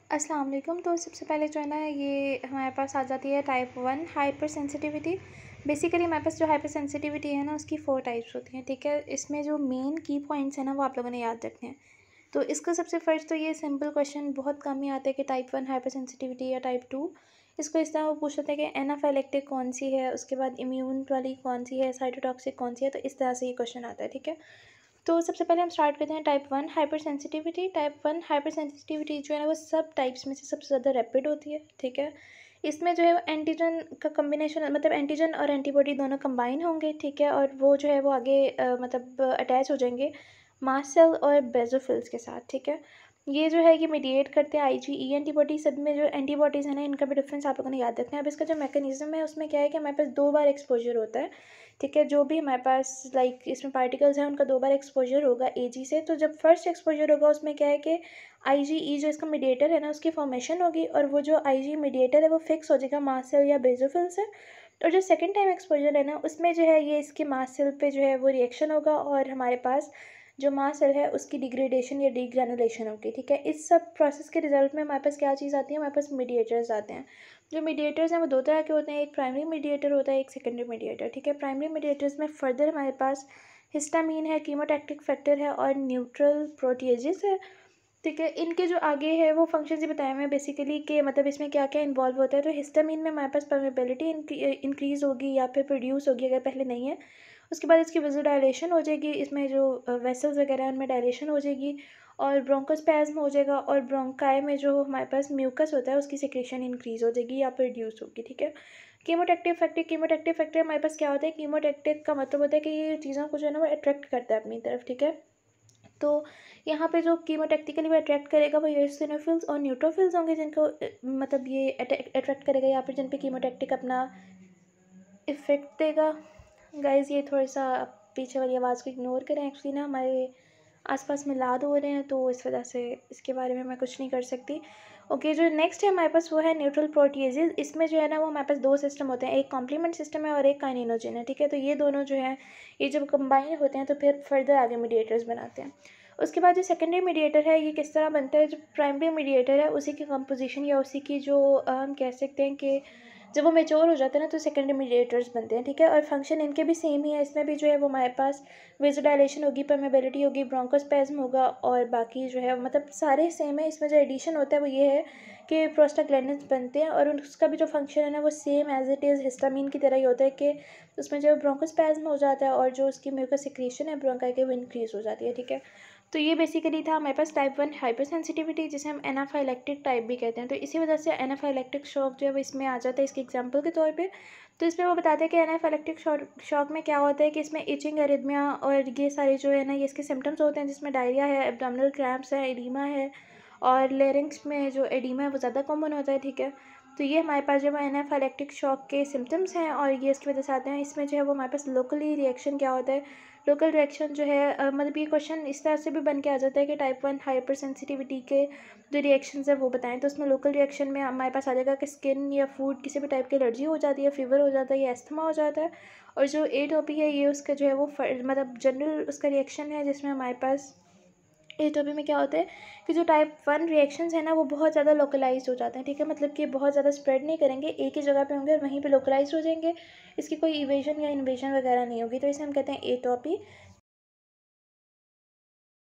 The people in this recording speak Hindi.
अस्सलाम वालेकुम। तो सबसे पहले जो है ना ये हमारे पास आ जाती है टाइप 1 हाइपर सेंसिटिविटी। बेसिकली हमारे पास जो हाइपर सेंसिटिविटी है ना उसकी 4 टाइप्स होती हैं, ठीक है। इसमें जो मेन की पॉइंट्स हैं ना वो आप लोगों ने याद रखने हैं। तो इसका सबसे फर्स्ट तो ये सिंपल क्वेश्चन बहुत कम ही आता है कि टाइप 1 हाइपर सेंसिटिविटी या टाइप 2। इसको इस तरह वो पूछ लेते हैं कि एनाफाइलेक्टिक कौन सी है, उसके बाद इम्यून वाली कौन सी है, साइटोटॉक्सिक कौन सी है। तो इस तरह से ये क्वेश्चन आता है, ठीक है। तो सबसे पहले हम स्टार्ट करते हैं type 1 hyper sensitivity. Type 1 hyper sensitivity जो है ना वो सब टाइप्स में से सबसे ज़्यादा रैपिड होती है, ठीक है। इसमें जो है वो एंटीजन का कॉम्बिनेशन, मतलब एंटीजन और एंटीबॉडी दोनों कंबाइन होंगे, ठीक है। और वो जो है वो आगे मतलब अटैच हो जाएंगे मास्ट सेल और बेसोफिल्स के साथ, ठीक है। ये जो है ये मीडिएट करते हैं आईजीई एंटीबॉडी। सब में जो एंटीबॉडीज़ है ना इनका भी डिफरेंस आप लोगों ने याद रखना है। अब इसका जो मैकेनिज्म है उसमें क्या है कि हमारे पास 2 बार एक्सपोजर होता है, ठीक है। जो भी हमारे पास लाइक इसमें पार्टिकल्स हैं उनका 2 बार एक्सपोजर होगा एजी से। तो जब फर्स्ट एक्सपोजर होगा उसमें क्या है कि आईजीई जो इसका मीडिएटर है ना उसकी फॉर्मेशन होगी, और वो जो आईजी मीडिएटर है वो फिक्स हो जाएगा मास्ट सेल या बेसोफिल से। और जो सेकंड टाइम एक्सपोजर है ना उसमें जो है ये इसके मास्ट सेल पे जो है वो रिएक्शन होगा, और हमारे पास जो मास्ट सेल है उसकी डिग्रेडेशन या डीग्रेनुलेशन होगी, ठीक है। इस सब प्रोसेस के रिजल्ट में हमारे पास क्या चीज़ आती है, हमारे पास मीडिएटर्स आते हैं। जो मीडिएटर्स हैं वो 2 तरह के होते हैं, एक प्राइमरी मीडिएटर होता है, एक सेकेंडरी मीडिएटर, ठीक है। प्राइमरी मीडिएटर्स में फर्दर हमारे पास हिस्टामीन है, कीमोटैक्टिक फैक्टर है और न्यूट्रल प्रोटीएजेस है, ठीक है। इनके जो आगे है वो फंक्शंस ही बताए हुए हैं बेसिकली कि मतलब इसमें क्या क्या इन्वॉल्व होता है। तो हिस्टामीन में हमारे पास परमेबिलिटी इंक्रीज होगी या फिर प्रोड्यूस होगी अगर पहले नहीं है। उसके बाद इसकी विजुअल डायलेशन हो जाएगी, इसमें जो वेसल्स वगैरह हैं उनमें डायलेशन हो जाएगी, और ब्रोंकोस्पैज्म हो जाएगा, और ब्रोंकाई में जो हमारे पास म्यूकस होता है उसकी सिक्रेशन इंक्रीज हो जाएगी या फिर रिड्यूस होगी, ठीक है। कीमोटैक्टिव फैक्टर हमारे पास क्या होता है, कीमोटैक्टिव का मतलब होता है कि ये चीज़ों को जो है ना वो अट्रैक्ट करता है अपनी तरफ, ठीक है। तो यहाँ पे जो कीमोटैक्टिकली वो अट्रैक्ट करेगा वो यूसिनोफिल्स और न्यूट्रोफिल्स होंगे जिनको मतलब ये अट्रैक्ट करेगा या फिर जिन पे कीमोटैक्टिक अपना इफेक्ट देगा। गाइज ये थोड़ा सा पीछे वाली आवाज़ को इग्नोर करें, एक्चुअली ना हमारे आसपास मिलाद हो रहे हैं तो इस वजह से इसके बारे में मैं कुछ नहीं कर सकती। ओके, जो नेक्स्ट है हमारे पास वो है न्यूट्रल प्रोटीएजेज। इसमें जो है ना वो हमारे पास 2 सिस्टम होते हैं, एक कॉम्प्लीमेंट सिस्टम है और एक काइनेनोजन है, ठीक है। तो ये दोनों जो है ये जब कंबाइन होते हैं तो फिर फर्दर आगे मीडिएटर्स बनाते हैं। उसके बाद जो सेकेंडरी मीडिएटर है ये किस तरह बनता है, जो प्राइमरी मीडिएटर है उसी की कंपोजिशन या उसी की जो हम कह सकते हैं कि जब वो मेच्योर हो जाते हैं ना तो सेकेंडरी मीडिएटर्स बनते हैं, ठीक है। और फंक्शन इनके भी सेम ही है। इसमें भी जो है वो हमारे पास वेज़ोडाइलेशन होगी, परमेबिलिटी होगी, ब्रोंकोस्पैज्म होगा, और बाकी जो है मतलब सारे सेम है। इसमें जो एडिशन होता है वो ये है कि प्रोस्टाग्लैंडिन्स बनते हैं, और उसका भी जो फंक्शन है ना वो same as it is histamine की तरह ही होता है कि उसमें जो ब्रोंकोस्पैज्म हो जाता है और जो उसकी म्यूकस सिक्रीशन है ब्रोंकाई के वो इंक्रीज़ हो जाती है, ठीक है। तो ये बेसिकली था हमारे पास टाइप 1 हाइपर सेंसिटिविटी, जिसे हम एनाफाइलेक्टिक टाइप भी कहते हैं। तो इसी वजह से एनाफाइलेक्टिक शॉक जो है वो इसमें आ जाता है इसके एग्जांपल के तौर पे। तो इसमें वो बताते हैं कि एनाफाइलेक्टिक शॉक में क्या होता है कि इसमें इचिंग, एरिथमिया और ये सारे जो है ना ये इसके सिम्टम्स होते हैं, जिसमें डायरिया है, एब्डोमिनल क्रैम्प्स है, एडीमा है, और लेरिंक्स में जो एडीमा है वो ज़्यादा कॉमन होता है, ठीक है। तो ये हमारे पास जो है एनाफाइलेक्टिक शॉक के सिम्टम्स हैं और ये इसकी वजह से आते हैं। इसमें जो है वो हमारे पास लोकली रिएक्शन क्या होता है, लोकल रिएक्शन जो है मतलब ये क्वेश्चन इस तरह से भी बन के आ जाता है कि टाइप 1 हाइपर सेंसिटिविटी के जो रिएक्शंस है वो बताएं। तो उसमें लोकल रिएक्शन में हमारे पास आ जाएगा कि स्किन या फूड किसी भी टाइप की एलर्जी हो जाती है, फीवर हो जाता है या एस्थमा हो जाता है। और जो एटोपी है ये उसका जो है वो मतलब जनरल उसका रिएक्शन है, जिसमें हमारे पास एटोपी में क्या होता है कि जो टाइप 1 रिएक्शंस हैं ना वो बहुत ज़्यादा लोकलाइज्ड हो जाते हैं, ठीक है। मतलब कि बहुत ज़्यादा स्प्रेड नहीं करेंगे, एक ही जगह पे होंगे और वहीं पे लोकलाइज्ड हो जाएंगे, इसकी कोई इवेजन या इन्वेजन वगैरह नहीं होगी। तो इसे हम कहते हैं एटोपी।